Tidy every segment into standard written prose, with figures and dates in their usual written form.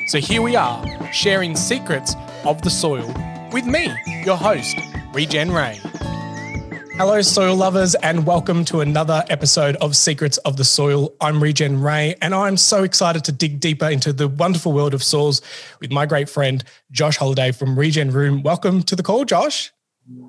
So here we are, sharing secrets of the soil with me, your host, Regen Ray. Hello, soil lovers, and welcome to another episode of Secrets of the Soil. I'm Regen Ray, and I'm so excited to dig deeper into the wonderful world of soils with my great friend, Josh Holliday from Regen Room. Welcome to the call, Josh.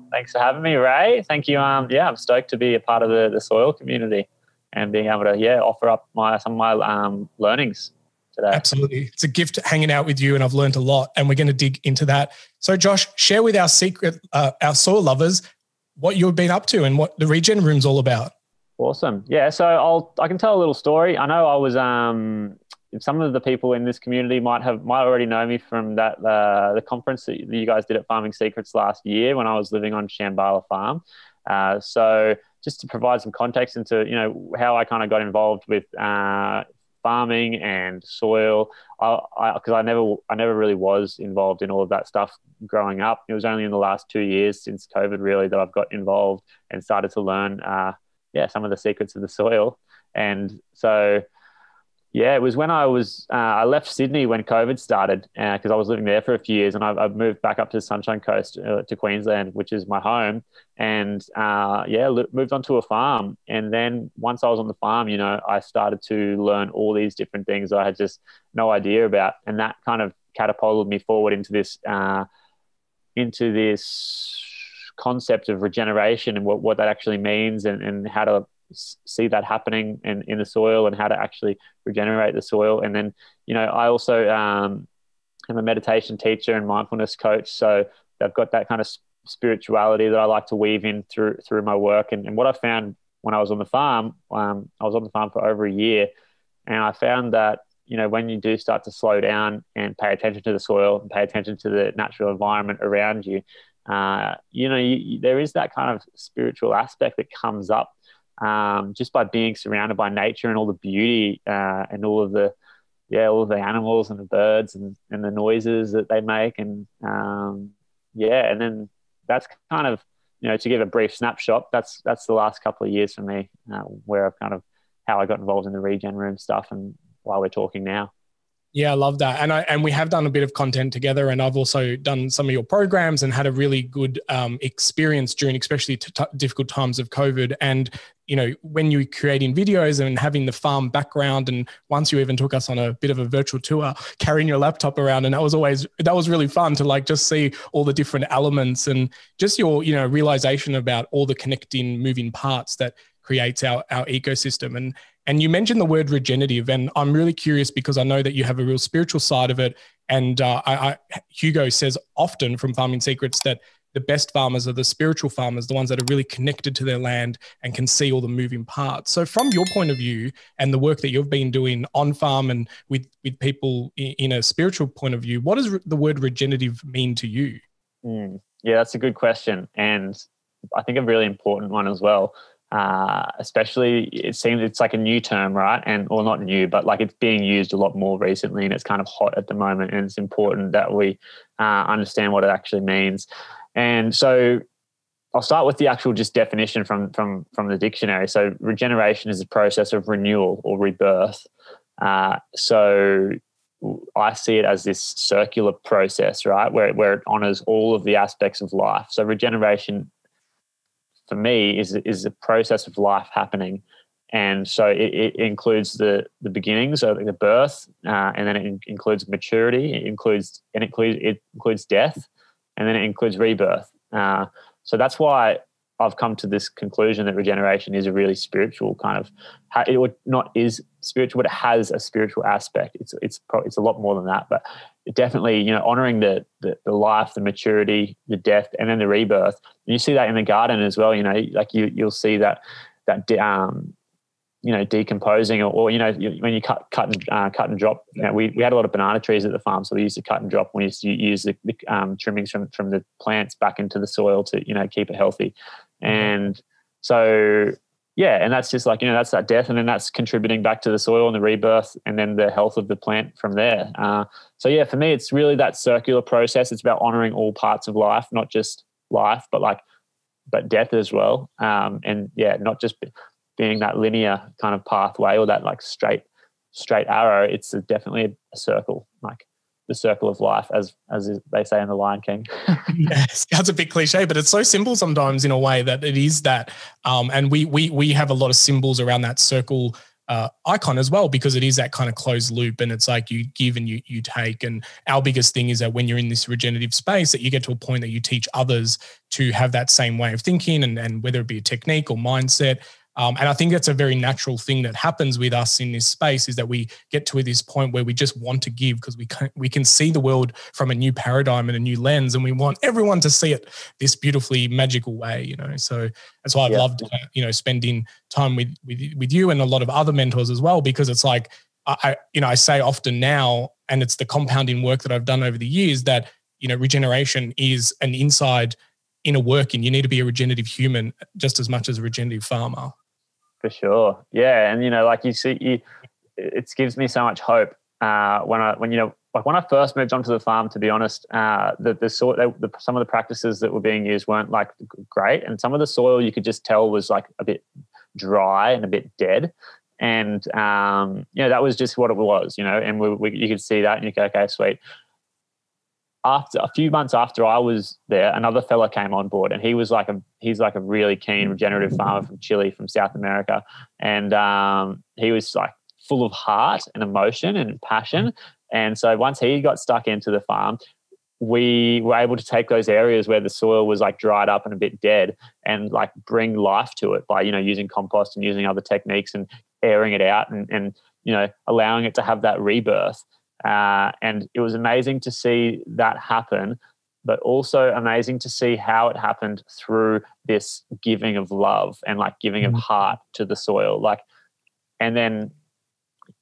Thanks for having me, Ray. Thank you. I'm stoked to be a part of the soil community and being able to offer up some of my learnings today. Absolutely. It's a gift hanging out with you, and I've learned a lot, and we're going to dig into that. So Josh, share with our our soil lovers, what you've been up to and what the Regen Room's all about. Awesome. Yeah. So I can tell a little story. I know I was, some of the people in this community might already know me from that, the conference that you guys did at Farming Secrets last year when I was living on Shambhala Farm. So just to provide some context into, how I kind of got involved with, farming and soil, because I never really was involved in all of that stuff growing up. It was only in the last 2 years since COVID really that I've got involved and started to learn, some of the secrets of the soil. And so, it was when I left Sydney when COVID started because I was living there for a few years, and I've moved back up to the Sunshine Coast to Queensland, which is my home, and moved onto a farm. And then once I was on the farm, I started to learn all these different things I had just no idea about, and that kind of catapulted me forward into this concept of regeneration and what that actually means, and how to see that happening in the soil and how to actually regenerate the soil. And then, I also am a meditation teacher and mindfulness coach. So I've got that kind of spirituality that I like to weave in through my work. And what I found when I was on the farm, I was on the farm for over a year, and I found that, when you do start to slow down and pay attention to the soil and pay attention to the natural environment around you, there is that kind of spiritual aspect that comes up just by being surrounded by nature and all the beauty and all of the animals and the birds and the noises that they make. And and then that's kind of, to give a brief snapshot, that's the last couple of years for me, where I've kind of how I got involved in the Regen Room stuff and why we're talking now. Yeah, I love that. And we have done a bit of content together, and I've also done some of your programs and had a really good experience during especially difficult times of COVID. And, when you're creating videos and having the farm background, and once you even took us on a bit of a virtual tour, carrying your laptop around, and that was really fun to just see all the different elements and just your, realization about all the connecting moving parts that creates our ecosystem. And you mentioned the word regenerative, and I'm really curious because I know that you have a real spiritual side of it. And Hugo says often from Farming Secrets that the best farmers are the spiritual farmers, the ones that are really connected to their land and can see all the moving parts. So from your point of view and the work that you've been doing on farm and with people in a spiritual point of view, what does the word regenerative mean to you? Yeah, that's a good question. And I think a really important one as well. Especially it seems it's like a new term, right? Or not new, but like it's being used a lot more recently, and it's kind of hot at the moment, and it's important that we understand what it actually means. And so I'll start with the actual just definition from the dictionary. So regeneration is a process of renewal or rebirth. So I see it as this circular process, right? Where it honors all of the aspects of life. So regeneration for me is a process of life happening. And so it includes the beginning, so the birth, and then it includes maturity, it includes death, and then it includes rebirth. So that's why I've come to this conclusion that regeneration is a really spiritual kind of, it not is spiritual, but it has a spiritual aspect. It's a lot more than that, but it definitely, honoring the life, the maturity, the death, and then the rebirth. And you see that in the garden as well. Like you'll see that decomposing, or when you cut and drop. We had a lot of banana trees at the farm, so we used to cut and drop. We used to use the trimmings from the plants back into the soil to keep it healthy. And so and that's just like that's that death, and then that's contributing back to the soil and the rebirth, and then the health of the plant from there. So for me, it's really that circular process. It's about honoring all parts of life, not just life, but death as well. And not just being that linear kind of pathway or that like straight arrow. It's definitely a circle. Like the circle of life, as they say in The Lion King. Yes, that's a bit cliche, but it's so simple sometimes in a way that it is that. And we have a lot of symbols around that circle icon as well, because it is that kind of closed loop, and it's like you give and you take. And our biggest thing is that when you're in this regenerative space, that you get to a point that you teach others to have that same way of thinking, and whether it be a technique or mindset. And I think that's a very natural thing that happens with us in this space, is that we get to this point where we just want to give, because we can see the world from a new paradigm and a new lens, and we want everyone to see it this beautifully magical way, you know. So that's why I've loved, spending time with you and a lot of other mentors as well, because it's like, I say often now, and it's the compounding work that I've done over the years, that, regeneration is an inside inner work, and you need to be a regenerative human just as much as a regenerative farmer. For sure. Yeah. And, like you see, it gives me so much hope when I first moved onto the farm, to be honest, some of the practices that were being used weren't like great. And some of the soil you could just tell was like a bit dry and a bit dead. And, that was just what it was, and you could see that and you go, okay, sweet. After a few months after I was there, another fella came on board, and he's like a really keen regenerative farmer from Chile, from South America. And he was like full of heart and emotion and passion. And so once he got stuck into the farm, we were able to take those areas where the soil was like dried up and a bit dead, and like bring life to it by, using compost and using other techniques and airing it out and allowing it to have that rebirth. And it was amazing to see that happen, but also amazing to see how it happened through this giving of love and like giving of heart to the soil. And then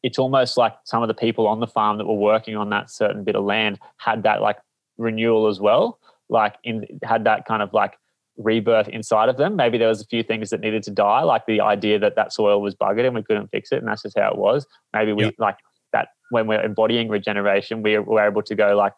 it's almost like some of the people on the farm that were working on that certain bit of land had that like renewal as well, had that kind of like rebirth inside of them. Maybe there was a few things that needed to die, like the idea that soil was buggered and we couldn't fix it, and that's just how it was. Maybe we that when we're embodying regeneration, we're able to go like,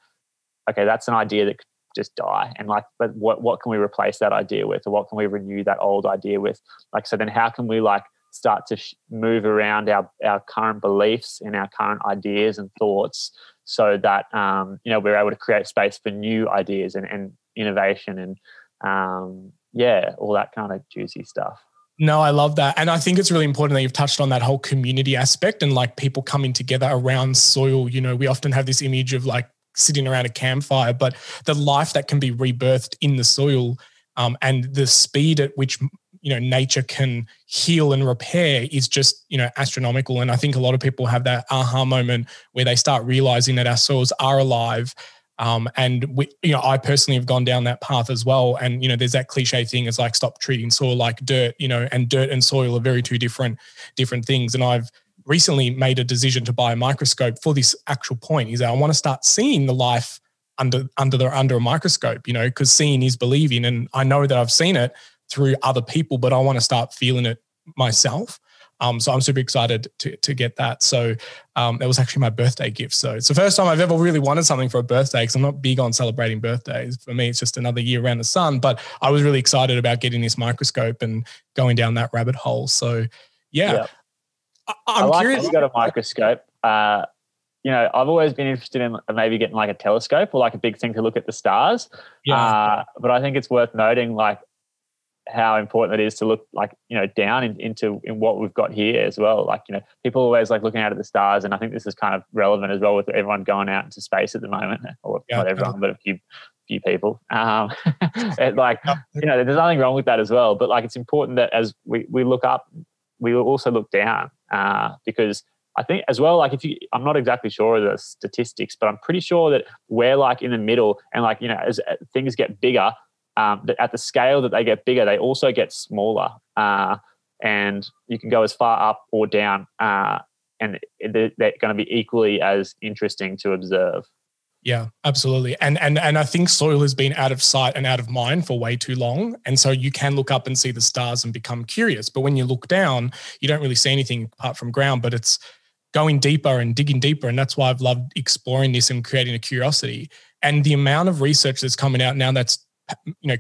okay, that's an idea that could just die. And like, but what can we replace that idea with? Or what can we renew that old idea with? Like, so then how can we like start to move around our current beliefs and our current ideas and thoughts, so that, we're able to create space for new ideas and innovation and, all that kind of juicy stuff. No, I love that. And I think it's really important that you've touched on that whole community aspect and like people coming together around soil. We often have this image of like sitting around a campfire, but the life that can be rebirthed in the soil, and the speed at which, nature can heal and repair is just, astronomical. And I think a lot of people have that aha moment where they start realizing that our soils are alive. And we, I personally have gone down that path as well. And, there's that cliche thing, is like, stop treating soil like dirt, and dirt and soil are very two different things. And I've recently made a decision to buy a microscope for this actual point, is that I want to start seeing the life under a microscope, because seeing is believing. And I know that I've seen it through other people, but I want to start feeling it myself. So I'm super excited to get that. So that was actually my birthday gift. So it's the first time I've ever really wanted something for a birthday, because I'm not big on celebrating birthdays. For me, it's just another year around the sun. But I was really excited about getting this microscope and going down that rabbit hole. So yeah. I'm curious. You got a microscope. I've always been interested in maybe getting like a telescope or like a big thing to look at the stars. Yeah. But I think it's worth noting like how important it is to look like, down into what we've got here as well. Like, people are always like looking out at the stars. And I think this is kind of relevant as well with everyone going out into space at the moment, or not everyone, but a few people. There's nothing wrong with that as well. But like, it's important that as we look up, we will also look down, because I think as well, like I'm not exactly sure of the statistics, but I'm pretty sure that we're like in the middle, and like, as things get bigger, at the scale that they get bigger, they also get smaller, and you can go as far up or down, and they're going to be equally as interesting to observe. Yeah, absolutely. And I think soil has been out of sight and out of mind for way too long. And so you can look up and see the stars and become curious. But when you look down, you don't really see anything apart from ground, but it's going deeper and digging deeper. And that's why I've loved exploring this and creating a curiosity. And the amount of research that's coming out now that's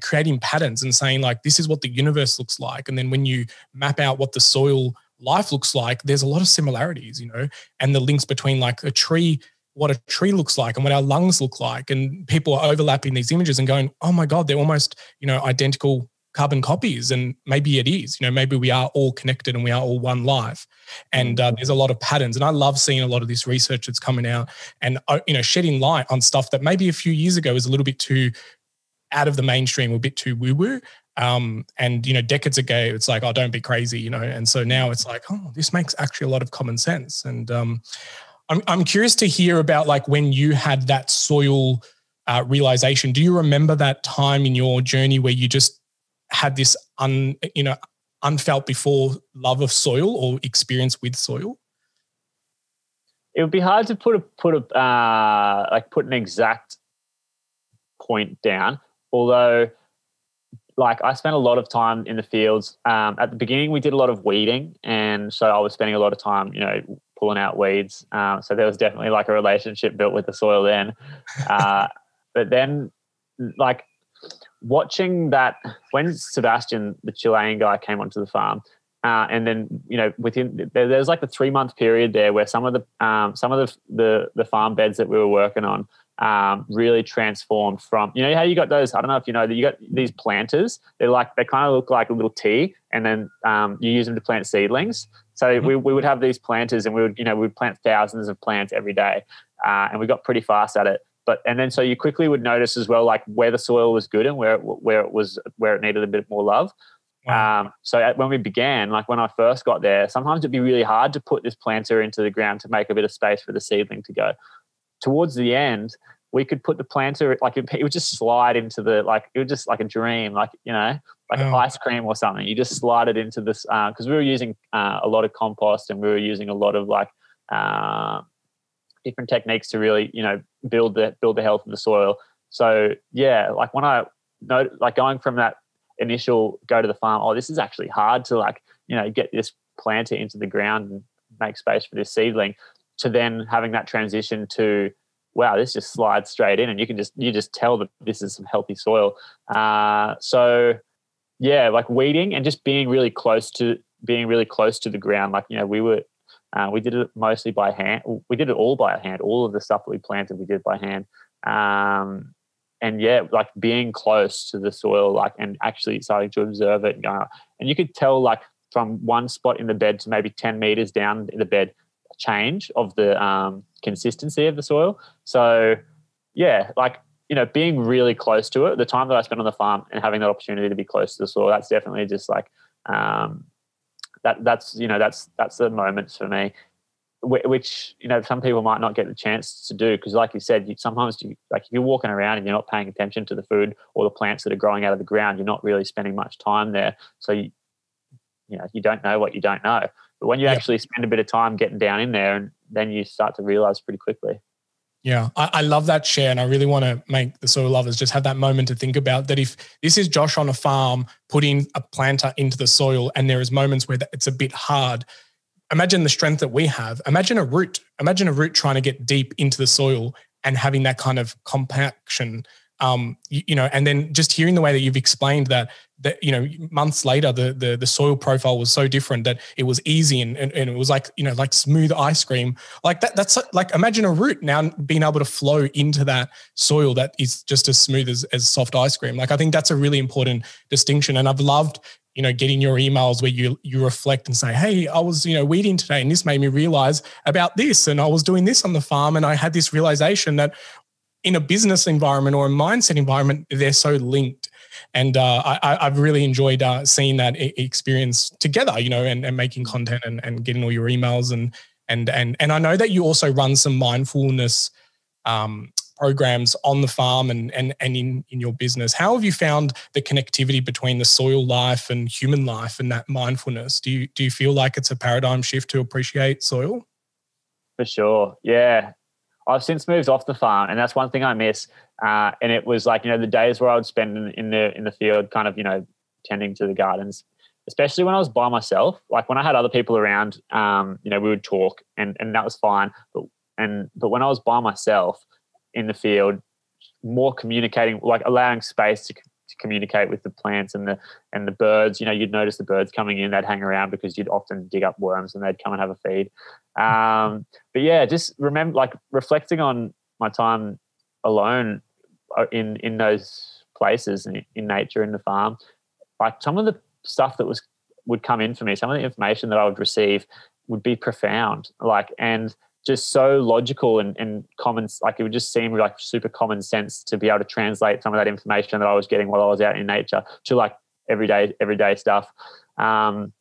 creating patterns and saying like, this is what the universe looks like. And then when you map out what the soil life looks like, there's a lot of similarities, and the links between like a tree what a tree looks like and what our lungs look like. And people are overlapping these images and going, oh my God, they're almost, identical carbon copies. And maybe it is, maybe we are all connected and we are all one life. And there's a lot of patterns. And I love seeing a lot of this research that's coming out and, shedding light on stuff that maybe a few years ago was a little bit too out of the mainstream, or a bit too woo-woo. And, decades ago, it's like, oh, don't be crazy, And so now it's like, oh, this makes actually a lot of common sense. And I'm curious to hear about like when you had that soil realization. Do you remember that time in your journey where you just had this unfelt before love of soil or experience with soil? It would be hard to put an exact point down. Although, like, I spent a lot of time in the fields. At the beginning, we did a lot of weeding, and so I was spending a lot of time, pulling out weeds. So there was definitely like a relationship built with the soil then. But then, like, watching that when Sebastian, the Chilean guy, came onto the farm, and then there's like the 3-month period there where some of the farm beds that we were working on really transformed from, how you got those, I don't know if you know that you got these planters, they kind of look like a little tea, and then you use them to plant seedlings. So we would have these planters, and we would plant thousands of plants every day, and we got pretty fast at it. And then so you quickly would notice as well, like where the soil was good and where it needed a bit more love. Wow. So when we began, like when I first got there, sometimes it'd be really hard to put this planter into the ground to make a bit of space for the seedling to go. Towards the end, we could put the planter, like it would just slide into it was just like a dream, like ice cream or something. You just slide it into this, because we were using a lot of compost, and we were using a lot of different techniques to really, build the health of the soil. So yeah, like when I know, like going from that initial go to the farm, oh, this is actually hard to get this planter into the ground and make space for this seedling, to then having that transition to, wow, this just slides straight in, and you just tell that this is some healthy soil. So yeah, like weeding and just being really close to the ground. Like, we did it mostly by hand. We did it all by hand. All of the stuff that we planted, we did by hand. And yeah, like being close to the soil, like, and actually starting to observe it. And you could tell, like, from one spot in the bed to maybe 10 meters down in the bed, change of the consistency of the soil. So yeah, like, being really close to it, the time that I spent on the farm and having that opportunity to be close to the soil, that's definitely just like that's the moments for me, which some people might not get the chance to do, because like you said, sometimes if you're walking around and you're not paying attention to the food or the plants that are growing out of the ground, you're not really spending much time there. So you don't know what you don't know. But when you actually spend a bit of time getting down in there, and then you start to realize pretty quickly. Yeah, I love that share, and I really want to make the soil lovers just have that moment to think about that. If this is Josh on a farm putting a planter into the soil, and there is moments where it's a bit hard, imagine the strength that we have. Imagine a root trying to get deep into the soil and having that kind of compaction. And then just hearing the way that you've explained that months later, the soil profile was so different that it was easy and it was like smooth ice cream. Like that's like, imagine a root now being able to flow into that soil that is just as smooth as soft ice cream. Like, I think that's a really important distinction. And I've loved, getting your emails where you reflect and say, hey, I was, weeding today and this made me realize about this. And I was doing this on the farm and I had this realization that in a business environment or a mindset environment, they're so linked. And I've really enjoyed seeing that experience together, and making content and getting all your emails. And I know that you also run some mindfulness programs on the farm and in your business. How have you found the connectivity between the soil life and human life and that mindfulness? Do you feel like it's a paradigm shift to appreciate soil? For sure. Yeah. I've since moved off the farm, and that's one thing I miss. And it was like, the days where I would spend in the field, kind of, tending to the gardens, especially when I was by myself. Like when I had other people around, we would talk and that was fine. But when I was by myself in the field, more communicating, like allowing space to to communicate with the plants and the birds. You know, you'd notice the birds coming in, they'd hang around because you'd often dig up worms and they'd come and have a feed. But yeah, just remember, like, reflecting on my time alone in those places in nature, in the farm, like some of the stuff that would come in for me, some of the information that I would receive would be profound, like, and just so logical and common. Like, it would just seem like super common sense to be able to translate some of that information that I was getting while I was out in nature to like everyday stuff. And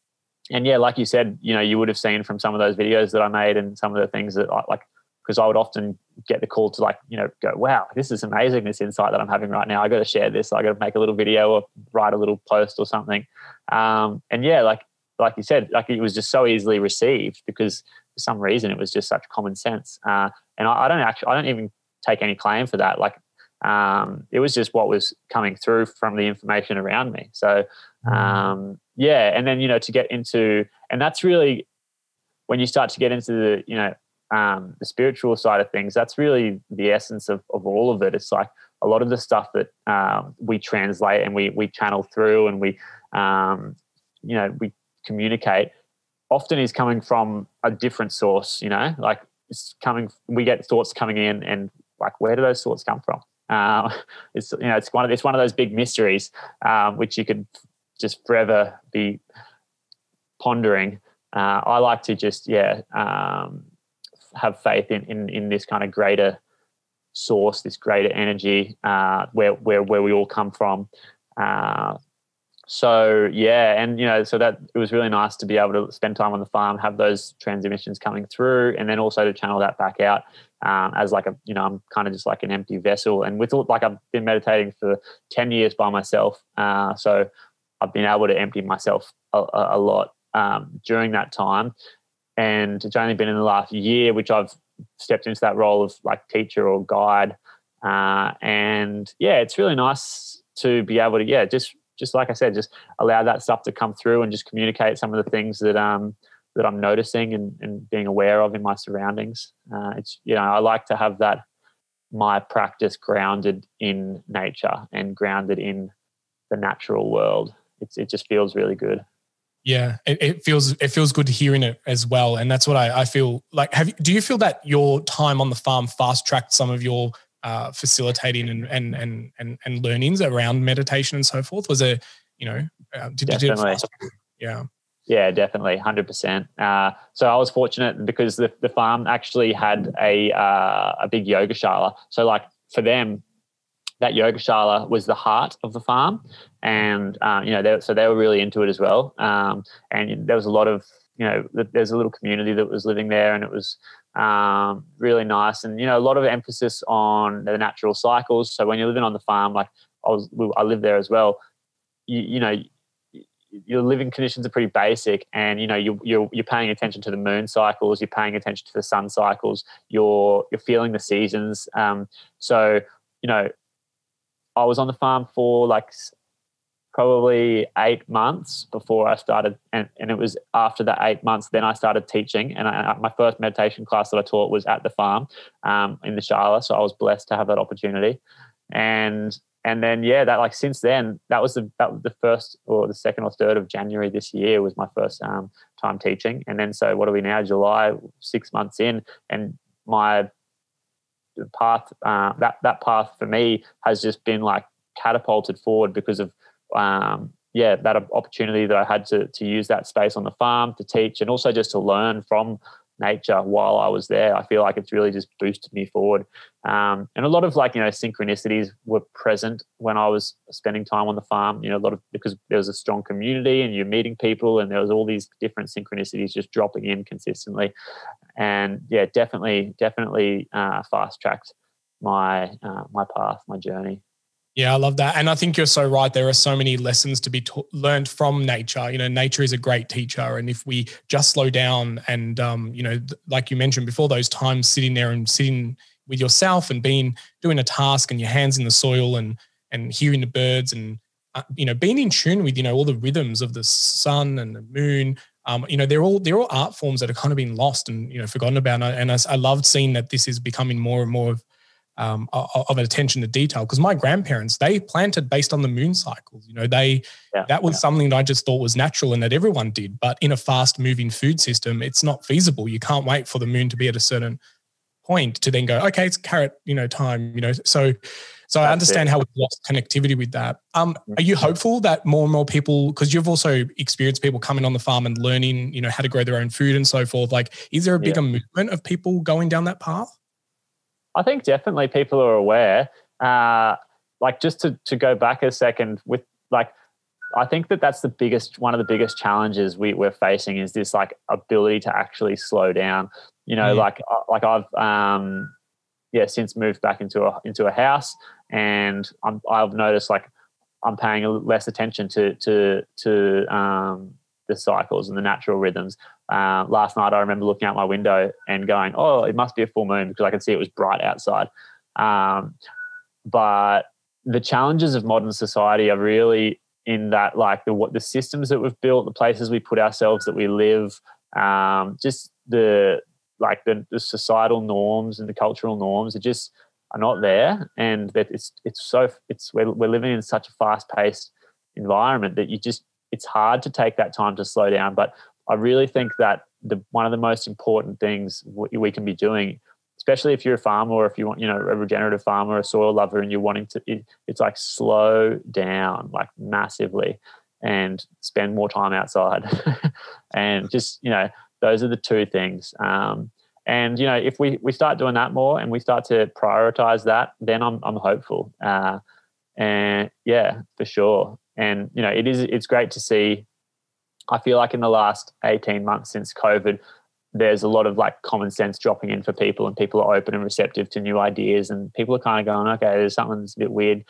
yeah, like you said, you know, you would have seen from some of those videos that I made and some of the things that because I would often get the call to, like, you know, go, wow, this is amazing, this insight that I'm having right now. I got to share this. I got to make a little video or write a little post or something. And yeah, like you said, like, it was just so easily received because for some reason it was just such common sense. And I don't even take any claim for that. Like, it was just what was coming through from the information around me. So yeah, and then, you know, to get into, and that's really when you start to get into the, you know, the spiritual side of things, that's really the essence of all of it. It's like a lot of the stuff that we translate and we channel through and we, you know, we communicate often is coming from a different source, you know, like we get thoughts coming in and like, where do those thoughts come from? It's, you know, it's one of those big mysteries, which you could just forever be pondering. I like to just, have faith in this kind of greater source, this greater energy, where we all come from. So yeah, and you know, so that it was really nice to be able to spend time on the farm, have those transmissions coming through, and then also to channel that back out as like a, you know, I'm kind of just like an empty vessel. And with like, I've been meditating for 10 years by myself, so I've been able to empty myself a lot during that time. And it's only been in the last year which I've stepped into that role of like teacher or guide. And yeah, it's really nice to be able to, yeah, just like I said, just allow that stuff to come through and just communicate some of the things that I'm noticing and being aware of in my surroundings. It's, you know, I like to have my practice grounded in nature and grounded in the natural world. It just feels really good. Yeah, it feels good hearing it as well, and that's what I feel like. Do you feel that your time on the farm fast tracked some of your facilitating and learnings around meditation and so forth? Was it, you know, did it fast? Yeah, definitely, 100%. So I was fortunate because the farm actually had a big yoga shala. So like for them, that yoga shala was the heart of the farm, and you know, they were really into it as well. And there was a lot of, you know, there's a little community that was living there, and it was really nice. And you know, a lot of emphasis on the natural cycles. So when you're living on the farm, like I lived there as well. You know, your living conditions are pretty basic, and you know, you're paying attention to the moon cycles, you're paying attention to the sun cycles, you're feeling the seasons. So you know, I was on the farm for like probably 8 months before I started. And it was after that 8 months, then I started teaching. And my first meditation class that I taught was at the farm in the shala. So I was blessed to have that opportunity. And then, yeah, that like since then, that was the first or the second or third of January this year was my first time teaching. And then, so what are we now? July, 6 months in, and my path, that path for me has just been like catapulted forward because of that opportunity that I had to use that space on the farm to teach, and also just to learn from nature while I was there. I feel like it's really just boosted me forward. And a lot of like, you know, synchronicities were present when I was spending time on the farm, you know, because there was a strong community and you're meeting people, and there was all these different synchronicities just dropping in consistently. And yeah, definitely fast tracked my path, my journey. Yeah, I love that. And I think you're so right. There are so many lessons to be learned from nature. You know, nature is a great teacher. And if we just slow down and, you know, like you mentioned before, those times sitting there and sitting with yourself and doing a task and your hands in the soil and hearing the birds and, you know, being in tune with, you know, all the rhythms of the sun and the moon, you know, they're all art forms that are kind of been lost and, you know, forgotten about. And I loved seeing that this is becoming more and more of of attention to detail. Because my grandparents, they planted based on the moon cycles. That was something that I just thought was natural and that everyone did. But in a fast moving food system, it's not feasible. You can't wait for the moon to be at a certain point to then go, okay, it's carrot, time, So I understand how we've lost connectivity with that. Are you hopeful that more and more people, because you've also experienced people coming on the farm and learning, how to grow their own food and so forth. Like, is there a bigger movement of people going down that path? I think definitely people are aware. Just to go back a second with I think that's one of the biggest challenges we're facing is this ability to actually slow down. I've since moved back into a house, and I've noticed I'm paying less attention to the cycles and the natural rhythms. Last night I remember looking out my window and going, "Oh, it must be a full moon," because I could see it was bright outside. But the challenges of modern society are really in that the systems that we've built, the places we put ourselves, that we live, just the societal norms and the cultural norms are not there, and that we're living in such a fast-paced environment that it's hard to take that time to slow down. But I really think that one of the most important things we can be doing, especially if you're a farmer or if you want, a regenerative farmer, a soil lover, and you're wanting to, it's slow down massively and spend more time outside. And just, those are the two things. And if we start doing that more and we start to prioritize that, then I'm hopeful. And yeah, for sure. And it's great to see. I feel like in the last 18 months since COVID, there's a lot of common sense dropping in for people, and people are open and receptive to new ideas, and people are kind of going, okay, there's something that's a bit weird.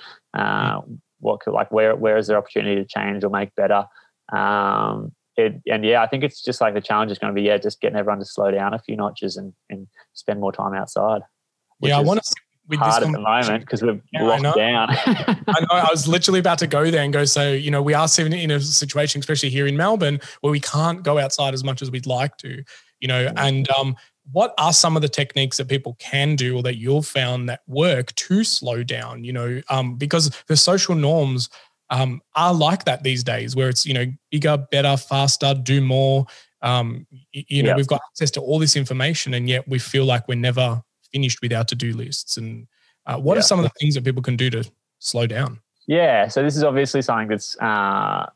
Where is there opportunity to change or make better? I think it's just the challenge is going to be, just getting everyone to slow down a few notches and spend more time outside. Yeah, I want to with hard this at the moment because we're locked down. I know. I was literally about to go there and go, so, we are sitting in a situation, especially here in Melbourne, where we can't go outside as much as we'd like to, and what are some of the techniques that people can do or that you've found that work to slow down, because the social norms are like that these days, where it's, bigger, better, faster, do more. We've got access to all this information, and yet we feel like we're never finished with our to-do lists. And what are some of the things that people can do to slow down? Yeah, so this is obviously something that's, I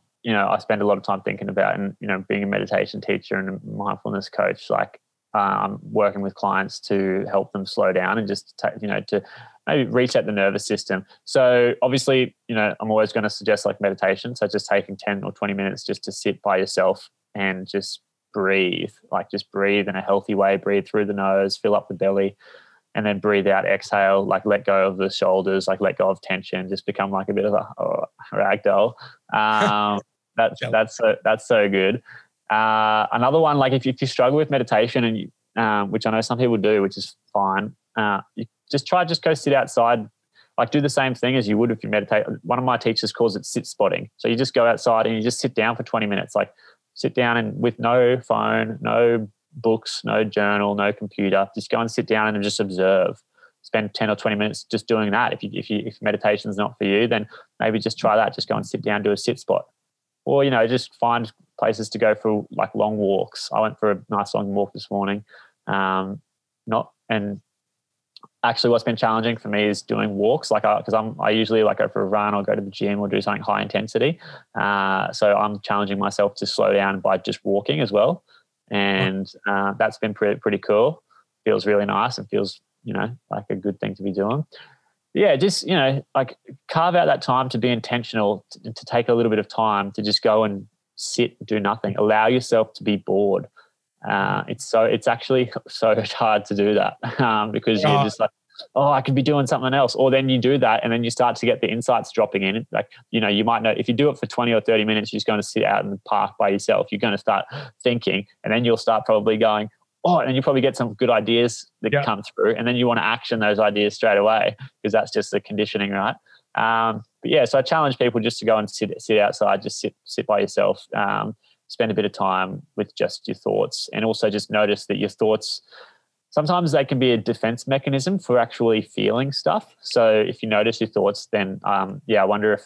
spend a lot of time thinking about, and, being a meditation teacher and a mindfulness coach, I'm working with clients to help them slow down and just, to maybe reset the nervous system. So obviously, I'm always going to suggest meditation. So just taking 10 or 20 minutes just to sit by yourself and just breathe, just breathe in a healthy way, breathe through the nose, fill up the belly, and then breathe out, exhale, let go of the shoulders, let go of tension, just become a bit of a rag doll. That's so good. Another one, if you struggle with meditation, and which I know some people do, which is fine, you just go sit outside, do the same thing as you would if you meditate. One of my teachers calls it sit spotting. So you just go outside and you just sit down for 20 minutes, sit down and with no phone, no books, no journal, no computer, just go and sit down and just observe. Spend 10 or 20 minutes just doing that. If meditation is not for you, then maybe just try that. Just go and sit down, do a sit spot. Or, just find places to go for long walks. I went for a nice long walk this morning. Actually what's been challenging for me is doing walks, because I usually go for a run or go to the gym or do something high intensity. So I'm challenging myself to slow down by just walking as well. And that's been pretty cool. Feels really nice and feels, like a good thing to be doing. Yeah, just, carve out that time to be intentional, to take a little bit of time to just go and sit, do nothing, allow yourself to be bored. It's actually so hard to do that because you're just I could be doing something else. Or then you do that and then you start to get the insights dropping in. You might know if you do it for 20 or 30 minutes, you're just going to sit out in the park by yourself. You're going to start thinking, and then you'll start probably going, and you probably get some good ideas that come through, and then you want to action those ideas straight away because that's just the conditioning, right? So I challenge people just to go and sit outside, just sit by yourself, spend a bit of time with just your thoughts, and also just notice that your thoughts sometimes they can be a defense mechanism for actually feeling stuff. So if you notice your thoughts, then I wonder if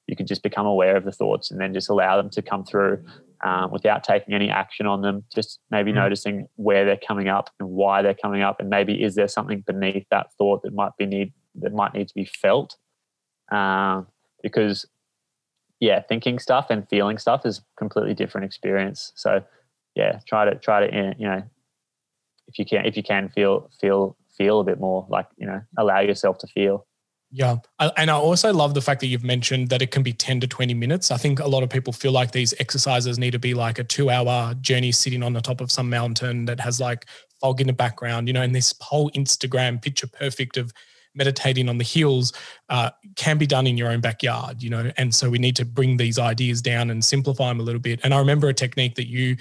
you could just become aware of the thoughts and then just allow them to come through without taking any action on them. Just maybe noticing where they're coming up and why they're coming up, and maybe is there something beneath that thought that might need to be felt. Because thinking stuff and feeling stuff is a completely different experience. So try to if you can feel a bit more, like, allow yourself to feel. Yeah. And I also love the fact that you've mentioned that it can be 10 to 20 minutes. I think a lot of people feel like these exercises need to be like a 2-hour journey sitting on the top of some mountain that has like fog in the background, and this whole Instagram picture perfect of meditating on the hills can be done in your own backyard, and so we need to bring these ideas down and simplify them a little bit. And I remember a technique that you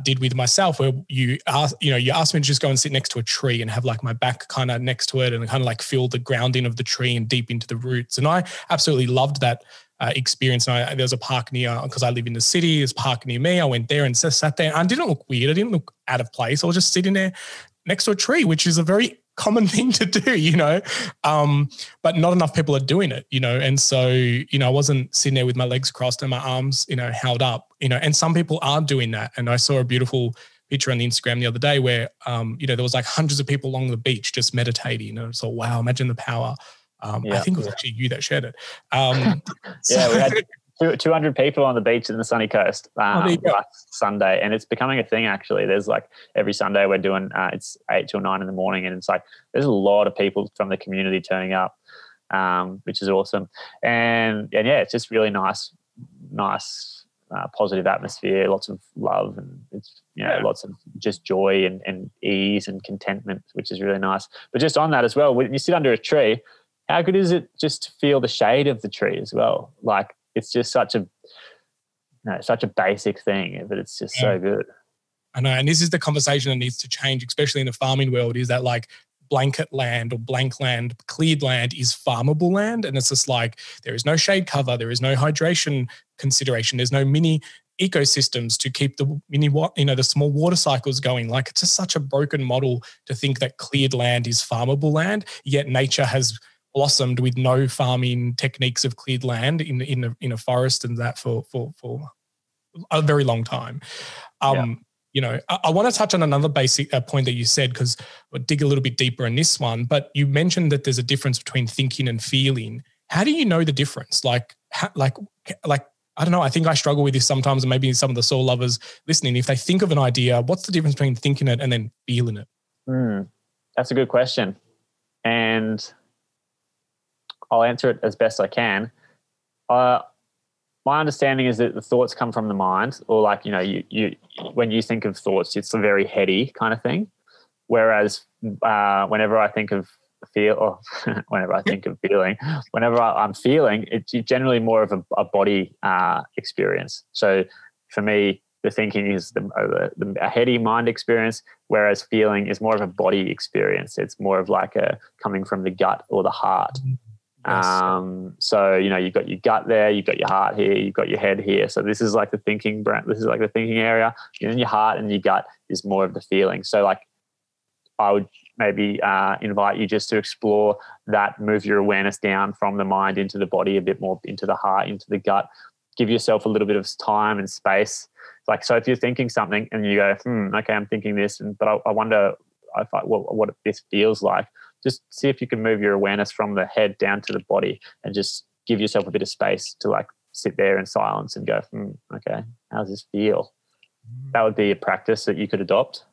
did with myself where you asked me to just go and sit next to a tree and have like my back kind of next to it and kind of like feel the grounding of the tree and deep into the roots. And I absolutely loved that experience. And there was a park near, because I live in the city, there's a park near me. I went there and sat there, and I didn't look weird. I didn't look out of place. I was just sitting there next to a tree, which is a very common thing to do, but not enough people are doing it, and so, I wasn't sitting there with my legs crossed and my arms, held up, and some people are doing that. And I saw a beautiful picture on the Instagram the other day where, there was like hundreds of people along the beach just meditating. And so, wow, imagine the power. I think it was actually you that shared it. We had 200 people on the beach in the sunny coast last Sunday, and it's becoming a thing. Actually, there's like every Sunday we're doing it's 8 till 9 in the morning, and it's like there's a lot of people from the community turning up, which is awesome. And it's just really nice positive atmosphere, lots of love, and it's lots of just joy and ease and contentment, which is really nice. But just on that as well, when you sit under a tree, how good is it just to feel the shade of the tree as well? Like, it's just such a basic thing, but it's just so good. I know. And this is the conversation that needs to change, especially in the farming world, is that like blanket land or blank land, cleared land is farmable land. And it's just like, there is no shade cover. There is no hydration consideration. There's no mini ecosystems to keep the small water cycles going. Like, it's just such a broken model to think that cleared land is farmable land, yet nature has blossomed with no farming techniques of cleared land in a forest and that for a very long time. I want to touch on another basic point that you said, because we'll dig a little bit deeper in this one, but you mentioned that there's a difference between thinking and feeling. How do you know the difference? Like, I don't know. I think I struggle with this sometimes, and maybe some of the soul lovers listening, if they think of an idea, what's the difference between thinking it and then feeling it? That's a good question. And I'll answer it as best I can. My understanding is that the thoughts come from the mind, or like, you when you think of thoughts, it's a very heady kind of thing. Whereas whenever I think of whenever I'm feeling, it's generally more of a body experience. So for me, the thinking is a heady mind experience, whereas feeling is more of a body experience. It's more of like coming from the gut or the heart. Yes. So, you've got your gut there, you've got your heart here, you've got your head here. So this is like the thinking area. And then your heart and your gut is more of the feeling. So like, I would maybe invite you just to explore that, move your awareness down from the mind into the body, a bit more into the heart, into the gut. Give yourself a little bit of time and space. Like, so if you're thinking something and you go, okay, I'm thinking this, but I wonder what this feels like. Just see if you can move your awareness from the head down to the body, and just give yourself a bit of space to like sit there in silence and go, okay, how does this feel? That would be a practice that you could adopt.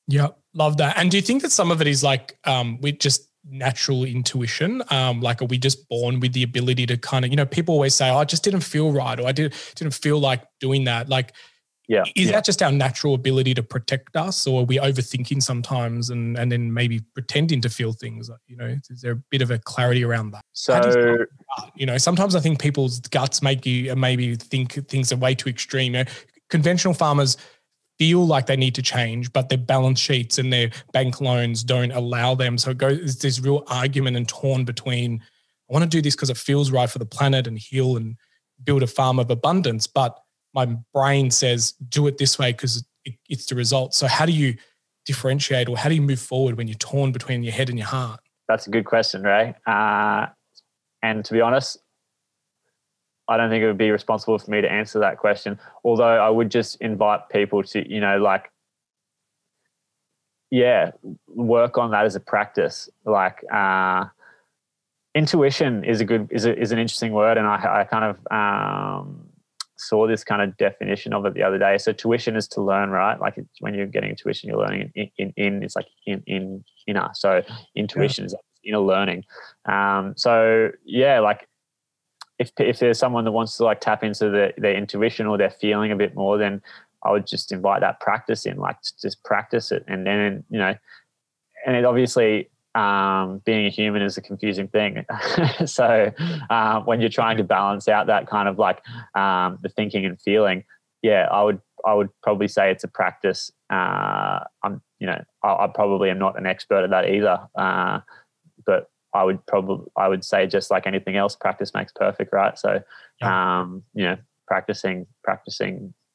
Yeah, love that. And do you think that some of it is like with just natural intuition? Like, are we just born with the ability to kind of, people always say, I just didn't feel right, or I didn't feel like doing that. Like, is that just our natural ability to protect us, or are we overthinking sometimes and then maybe pretending to feel things? Is there a bit of a clarity around that? So, sometimes I think people's guts make you maybe think things are way too extreme. Conventional farmers feel like they need to change, but their balance sheets and their bank loans don't allow them. So it's this real argument and torn between, I want to do this because it feels right for the planet and heal and build a farm of abundance, but my brain says do it this way because it's the result. So how do you differentiate, or how do you move forward when you're torn between your head and your heart? That's a good question, Ray. And to be honest, I don't think it would be responsible for me to answer that question. Although I would just invite people to, you know, like, yeah, work on that as a practice. Like, intuition is an interesting word, and I kind of saw this kind of definition of it the other day. So tuition is to learn, right? Like when you're getting tuition, you're learning in it's like in inner. So intuition is inner learning. So yeah, like if there's someone that wants to like tap into their intuition or their feeling a bit more, then I would just invite that practice in, like just practice it. And then, you know, and it obviously, being a human is a confusing thing. So when you're trying to balance out that kind of like the thinking and feeling, yeah, I would probably say it's a practice. I probably am not an expert at that either. But I would say, just like anything else, practice makes perfect, right? So, you know, practicing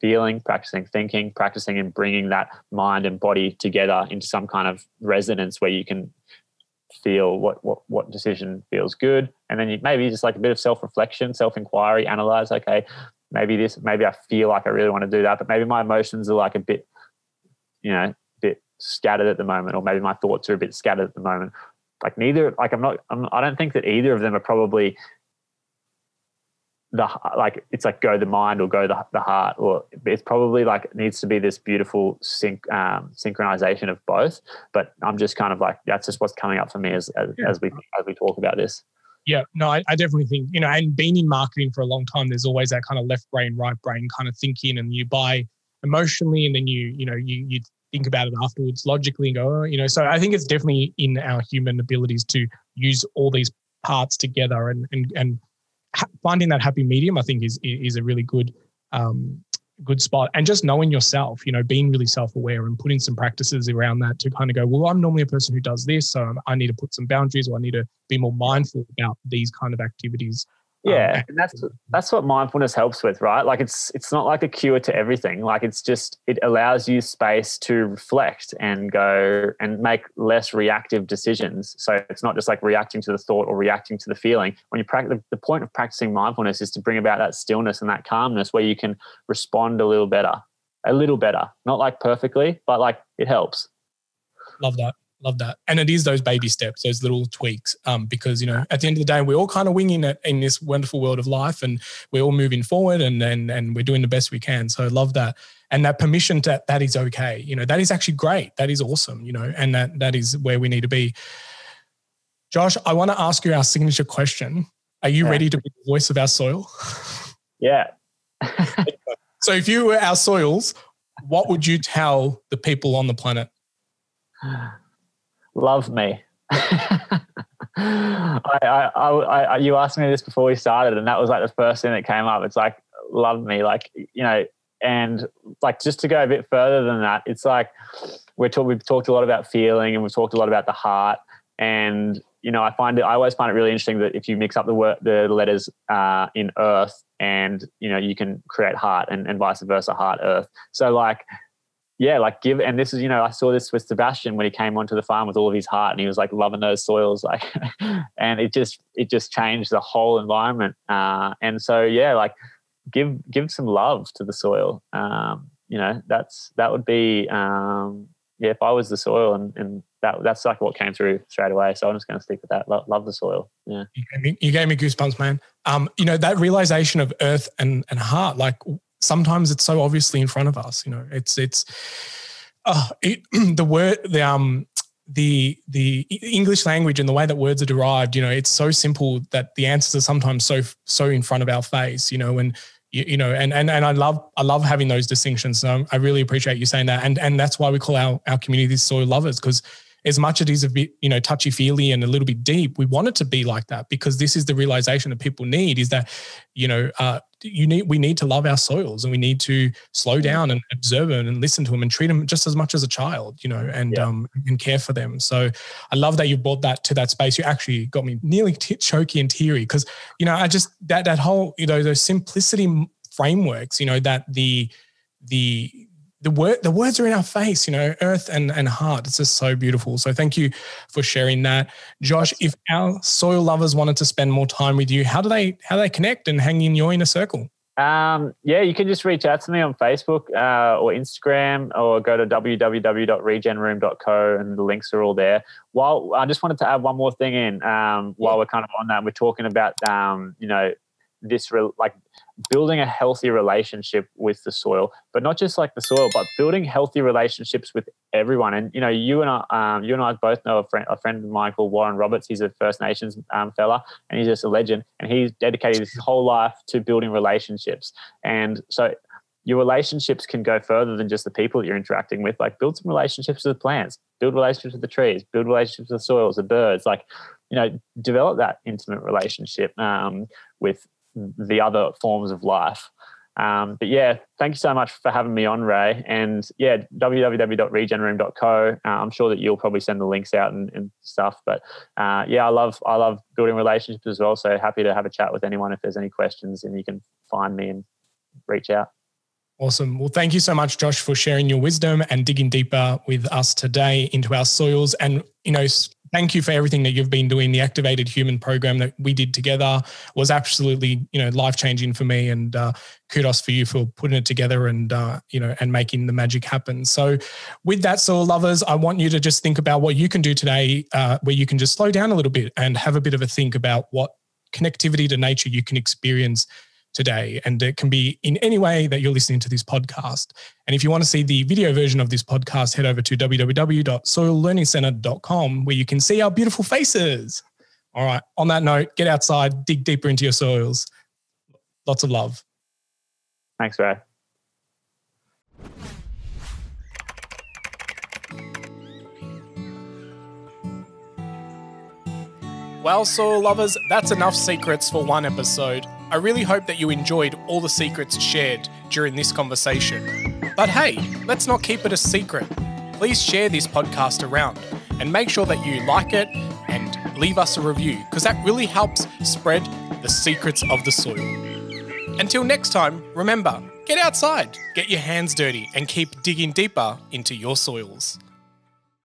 feeling, practicing thinking, practicing and bringing that mind and body together into some kind of resonance where you can feel what decision feels good. And then maybe just like a bit of self-reflection, self-inquiry, analyze, okay, maybe I feel like I really want to do that, but maybe my emotions are like a bit scattered at the moment, or maybe my thoughts are a bit scattered at the moment. Like I don't think that either of them are probably it's like go the mind or go the heart, or it's probably like it needs to be this beautiful synchronization of both. But I'm just kind of like, that's just what's coming up for me as we talk about this. Yeah, no, I definitely think, you know, and being in marketing for a long time, there's always that kind of left brain, right brain kind of thinking, and you buy emotionally, and then you think about it afterwards logically and go, oh, you know. So I think it's definitely in our human abilities to use all these parts together, and finding that happy medium, I think, is a really good spot. And just knowing yourself, you know, being really self-aware and putting some practices around that to kind of go, well, I'm normally a person who does this, so I need to put some boundaries, or I need to be more mindful about these kind of activities. Yeah, and that's what mindfulness helps with, right? Like it's not like a cure to everything. Like it allows you space to reflect and go and make less reactive decisions. So it's not just like reacting to the thought or reacting to the feeling. When you practice, the point of practicing mindfulness is to bring about that stillness and that calmness where you can respond a little better, not like perfectly, but like it helps. Love that. And it is those baby steps, those little tweaks, because, you know, at the end of the day, we're all kind of winging it in this wonderful world of life, and we're all moving forward, and we're doing the best we can. So I love that. And that permission that is okay. You know, that is actually great. That is awesome, you know, and that is where we need to be. Josh, I want to ask you our signature question. Are you ready to be the voice of our soil? Yeah. So if you were our soils, what would you tell the people on the planet? Love me. You asked me this before we started, and that was like the first thing that came up. It's like, love me, like, you know. And like, just to go a bit further than that, it's like we've talked a lot about feeling, and we've talked a lot about the heart. And, you know, I always find it really interesting that if you mix up the letters in earth, and, you know, you can create heart, and vice versa, heart, earth. So like, yeah, like give, and this is, you know, I saw this with Sebastian when he came onto the farm with all of his heart, and he was like loving those soils, like, and it just changed the whole environment. And so, yeah, like give some love to the soil. You know, that would be, if I was the soil, and that's like what came through straight away. So I'm just going to stick with that. Love the soil. Yeah. You gave me goosebumps, man. You know, that realization of earth and heart, like, sometimes it's so obviously in front of us, you know. The English language and the way that words are derived, you know, it's so simple that the answers are sometimes so in front of our face, you know. And you know, and I love having those distinctions. So I really appreciate you saying that, and that's why we call our community soil lovers, because as much as it is a bit, you know, touchy-feely and a little bit deep, we want it to be like that, because this is the realization that people need, is that, you know, we need to love our soils, and we need to slow down and observe them and listen to them and treat them just as much as a child, you know, and care for them. So I love that you brought that to that space. You actually got me nearly choky and teary, because, you know, I just, that whole, you know, those simplicity frameworks, you know, that the the words are in our face, earth and heart. It's just so beautiful. So thank you for sharing that. Josh, if our soil lovers wanted to spend more time with you, how do they connect and hang in your inner circle? You can just reach out to me on Facebook or Instagram, or go to www.regenroom.co, and the links are all there. While I just wanted to add one more thing in, while we're kind of on that, we're talking about, building a healthy relationship with the soil, but not just like the soil, but building healthy relationships with everyone. And, you and I both know a friend of mine called Warren Roberts. He's a First Nations fella, and he's just a legend. And he's dedicated his whole life to building relationships. And so your relationships can go further than just the people that you're interacting with. Like, build some relationships with the plants, build relationships with the trees, build relationships with the soils, the birds, develop that intimate relationship with the other forms of life. Thank you so much for having me on, Ray. And www.regenroom.co. I'm sure that you'll probably send the links out and stuff. But I love building relationships as well. So happy to have a chat with anyone if there's any questions, and you can find me and reach out. Awesome. Well, thank you so much, Josh, for sharing your wisdom and digging deeper with us today into our soils. And, thank you for everything that you've been doing. The Activated Human program that we did together was absolutely, life-changing for me, and kudos for you for putting it together and, and making the magic happen. So with that, soil lovers, I want you to just think about what you can do today, where you can just slow down a little bit and have a bit of a think about what connectivity to nature you can experience today. And it can be in any way that you're listening to this podcast. And if you want to see the video version of this podcast, head over to www.soillearningcenter.com, where you can see our beautiful faces. All right. On that note, get outside, dig deeper into your soils. Lots of love. Thanks, Ray. Well, soil lovers, that's enough secrets for one episode. I really hope that you enjoyed all the secrets shared during this conversation. But hey, let's not keep it a secret. Please share this podcast around and make sure that you like it and leave us a review, because that really helps spread the secrets of the soil. Until next time, remember, get outside, get your hands dirty, and keep digging deeper into your soils.